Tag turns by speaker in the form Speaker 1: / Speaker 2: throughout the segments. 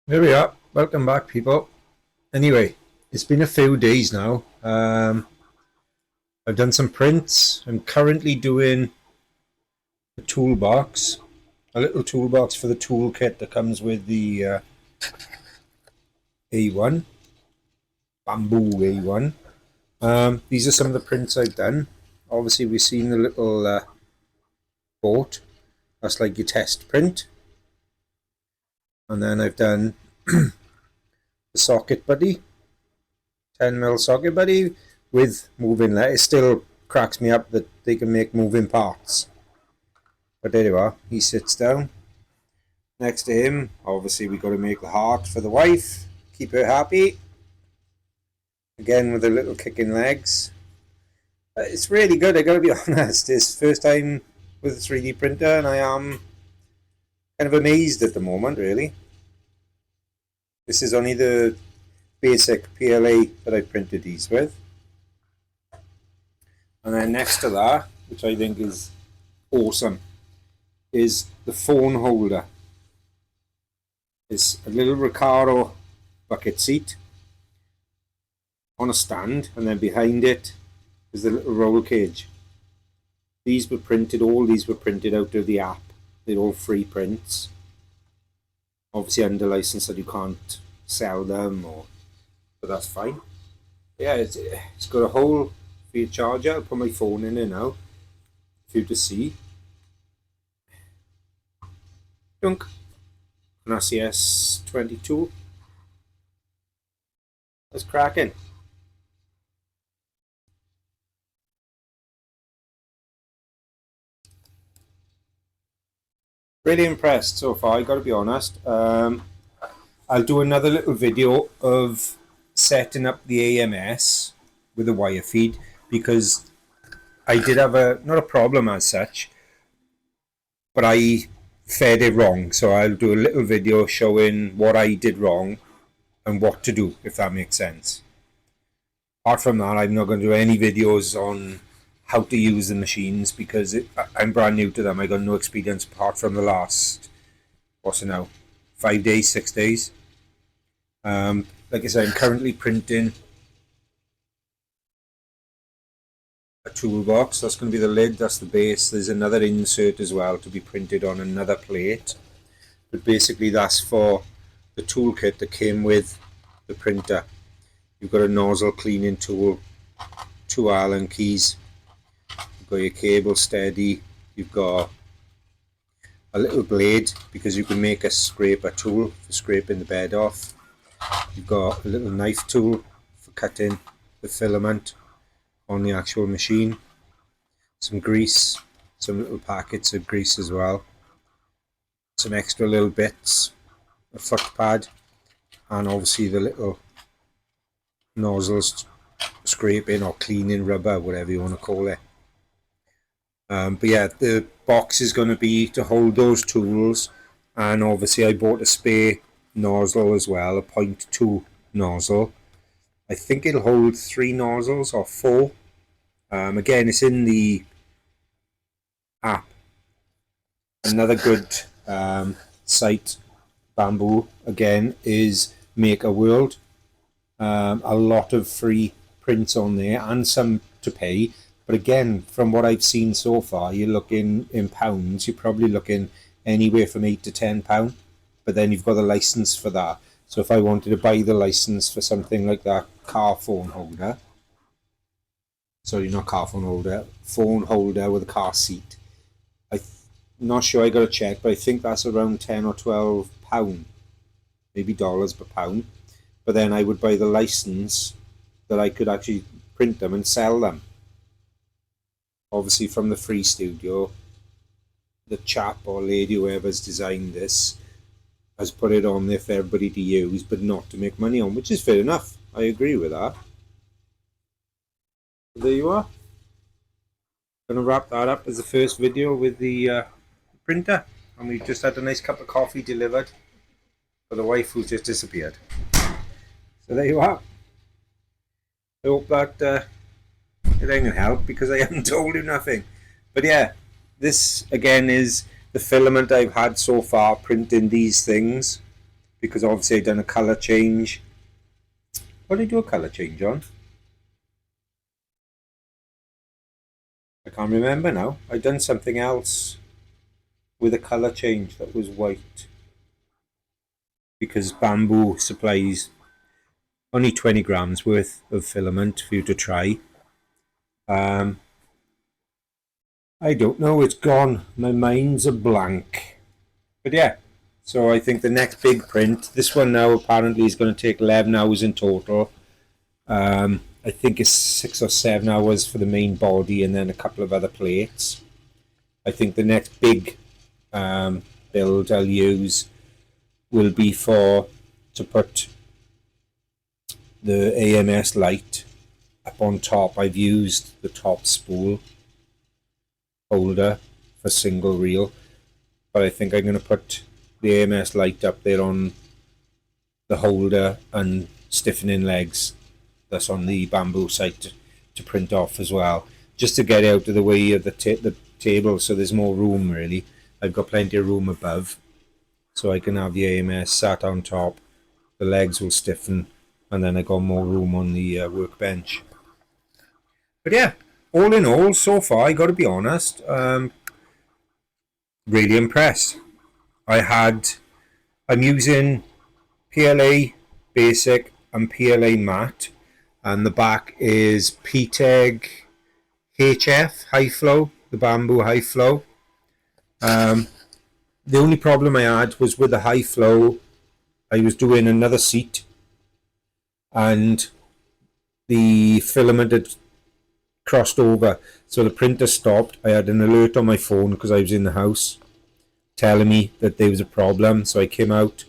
Speaker 1: There we are. Welcome back, people. Anyway, it's been a few days now. I've done some prints. I'm currently doing a toolbox, a little toolbox for the toolkit that comes with the A1, Bambu A1. These are some of the prints I've done. Obviously, we've seen the little boat. That's like your test print. And then I've done the socket buddy, 10mm socket buddy with moving let. It still cracks me up that they can make moving parts. But there you are. He sits down. Next to him, obviously we got to make the heart for the wife. Keep her happy. Again with the little kicking legs. It's really good, I gotta be honest. It's first time with a 3D printer and I am kind of amazed at the moment, really. This is only the basic PLA that I printed these with. And then next to that, which I think is awesome, is the phone holder. It's a little Recaro bucket seat on a stand, and then behind it is the little roll cage. These were printed, all these were printed out of the app. They're all free prints. Obviously under license, that you can't sell them, but that's fine. Yeah, it's got a hole for your charger. I'll put my phone in there now for you to see. Dunk. An RCS22. That's cracking. Really impressed so far, I gotta be honest. I'll do another little video of setting up the AMS with a wire feed, because I did have not a problem as such, but I fed it wrong. So I'll do a little video showing what I did wrong and what to do, if that makes sense. Apart from that, I'm not going to do any videos on how to use the machines, because I'm brand new to them. I got no experience apart from the last, what's it now, 5 days, 6 days. Like I said, I'm currently printing a toolbox. That's going to be the lid, that's the base. There's another insert as well to be printed on another plate, but basically that's for the toolkit that came with the printer. You've got a nozzle cleaning tool, 2 Allen keys, you've got your cable steady, you've got a little blade because you can make a scraper tool for scraping the bed off. You've got a little knife tool for cutting the filament on the actual machine. Some grease, some little packets of grease as well. Some extra little bits, a foot pad, and obviously the little nozzles scraping or cleaning rubber, whatever you want to call it. But yeah, the box is going to be to hold those tools, and obviously I bought a spare nozzle as well, a 0.2 nozzle. I think it'll hold 3 nozzles or 4. Again, it's in the app. Another good site, Bambu, again, is Make a World. A lot of free prints on there and some to pay. But again, from what I've seen so far, you're looking in pounds, you're probably looking anywhere from £8 to £10. But then you've got the license for that. So if I wanted to buy the license for something like that car phone holder, sorry, not car phone holder, phone holder with a car seat, I'm not sure, I got to check, but I think that's around £10 or £12, maybe dollars per pound. But then I would buy the license that I could actually print them and sell them. Obviously from the free studio, the chap or lady, whoever's designed this, has put it on there for everybody to use, but not to make money on, which is fair enough. I agree with that. So there you are. Gonna wrap that up as the first video with the printer, and we've just had a nice cup of coffee delivered for the wife who's just disappeared. So there you are. I hope that it ain't gonna help, because I haven't told you nothing. But yeah, this again is the filament I've had so far printing these things. because obviously I've done a colour change. What did I do a colour change on? I can't remember now. I've done something else with a colour change that was white, because Bambu supplies only 20 grams worth of filament for you to try. I don't know, it's gone. My mind's a blank. But yeah, so I think the next big print, this one now apparently is going to take 11 hours in total. I think it's 6 or 7 hours for the main body and then a couple of other plates. I think the next big build I'll use will be to put the AMS light up on top. I've used the top spool holder for single reel, but I think I'm going to put the AMS light up there on the holder and stiffening legs that's on the Bambu site to print off as well, just to get out of the way of the table, so there's more room really. I've got plenty of room above, so I can have the AMS sat on top, the legs will stiffen, and then I got more room on the workbench. But yeah, all in all, so far, I got to be honest, really impressed. I'm using PLA Basic and PLA Matte, and the back is PTEG HF High Flow, the Bambu High Flow. The only problem I had was with the High Flow, I was doing another seat and the filament had crossed over, so the printer stopped. I had an alert on my phone because I was in the house telling me that there was a problem, so I came out,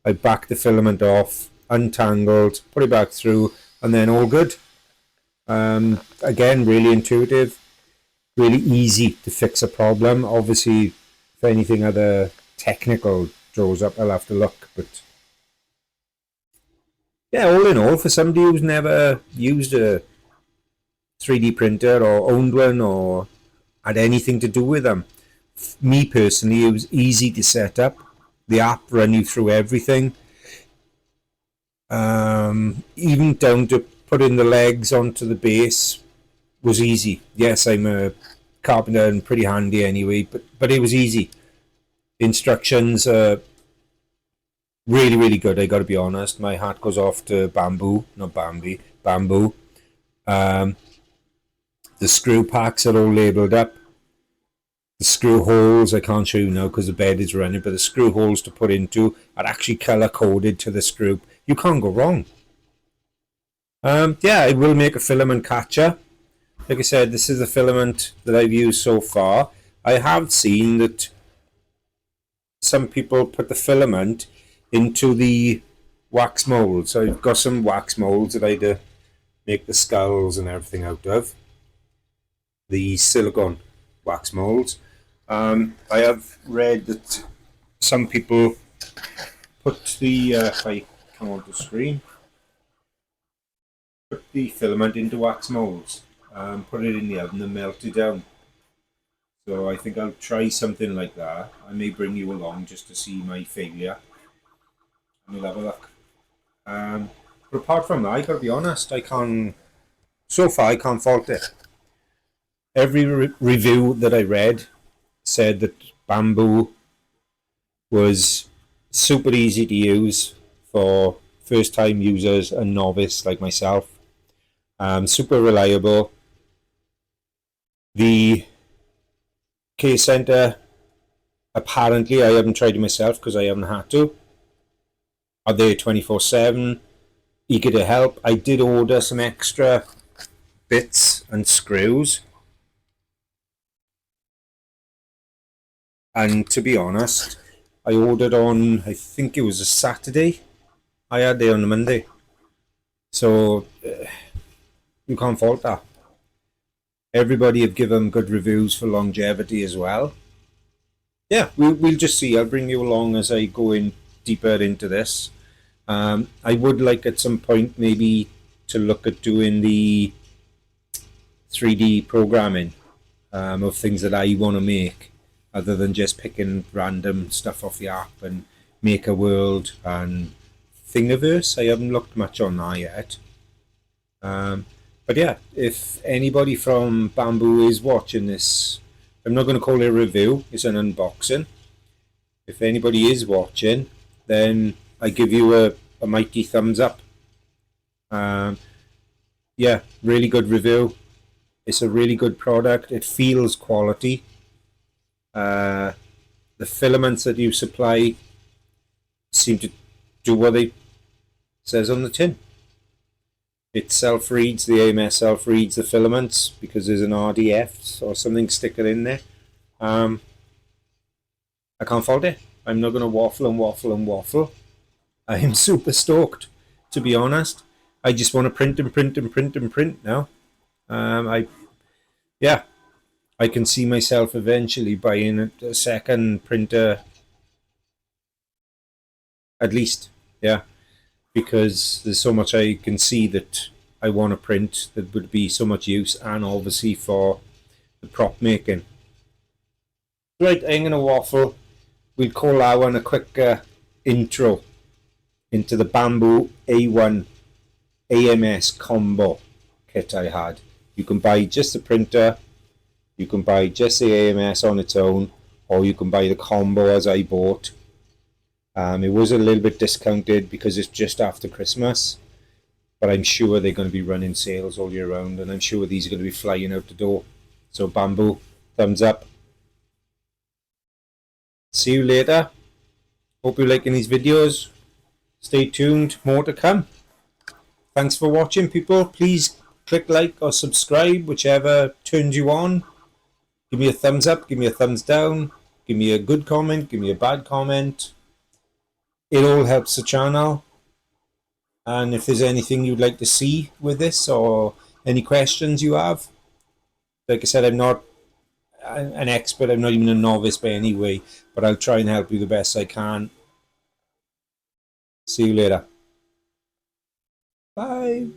Speaker 1: I backed the filament off, untangled, put it back through, and then all good. Again, really intuitive, really easy to fix a problem. Obviously, if anything other technical throws up, I'll have to look, but yeah, all in all, for somebody who's never used a 3D printer or owned one or had anything to do with them, me personally, it was easy to set up. The app ran you through everything, even down to putting the legs onto the base was easy. Yes, I'm a carpenter and pretty handy anyway, but it was easy. The instructions are really, really good, I got to be honest. My hat goes off to Bambu, not Bambi, Bambu. The screw packs are all labelled up. The screw holes, I can't show you now because the bed is running, but the screw holes to put into are actually colour coded to the screw. You can't go wrong. Yeah, I will make a filament catcher. Like I said, this is the filament that I've used so far. I have seen that some people put the filament into the wax molds. So I've got some wax molds that I had to make the skulls and everything out of. The silicone wax molds. I have read that some people put the, if I come onto the screen, put the filament into wax molds, put it in the oven and melt it down. So I think I'll try something like that. I may bring you along just to see my failure, and we'll have a look. But apart from that, I gotta be honest, so far I can't fault it. Every review that I read said that Bambu was super easy to use for first time users and novice like myself. Super reliable. The case center, apparently, I haven't tried it myself because I haven't had to, are there 24/7, eager to help. I did order some extra bits and screws, and to be honest, I ordered on, I think it was a Saturday. I had it on a Monday, so you can't fault that. Everybody have given good reviews for longevity as well. Yeah, we'll just see. I'll bring you along as I go in deeper into this. I would like at some point maybe to look at doing the 3D programming of things that I want to make, other than just picking random stuff off the app and Maker World and Thingiverse. I haven't looked much on that yet. But yeah, if anybody from Bambu is watching this, I'm not going to call it a review, it's an unboxing. If anybody is watching, then I give you a mighty thumbs up. Yeah, really good review. It's a really good product. It feels quality. The filaments that you supply seem to do what it says on the tin. It self-reads, the AMS self-reads the filaments because there's an RDF or something sticking in there. I can't fault it. I'm not going to waffle and waffle and waffle. I am super stoked, to be honest. I just want to print and print and print and print now. Yeah, I can see myself eventually buying a second printer, at least. Yeah, because there's so much I can see that I want to print that would be so much use, and obviously for the prop making. Right, I'm going to waffle. We'll call that one a quick intro into the Bambu A1 AMS combo kit I had. You can buy just the printer, you can buy just the AMS on its own, or you can buy the combo as I bought. It was a little bit discounted because it's just after Christmas, but I'm sure they're going to be running sales all year round, and I'm sure these are going to be flying out the door. So Bambu, thumbs up. See you later. Hope you're liking these videos. Stay tuned, more to come. Thanks for watching, people. Please click like or subscribe, whichever turns you on. Give me a thumbs up, give me a thumbs down, give me a good comment, give me a bad comment. It all helps the channel. And if there's anything you'd like to see with this or any questions you have, like I said, I'm not an expert, I'm not even a novice by any way, but I'll try and help you the best I can. See you later. Bye.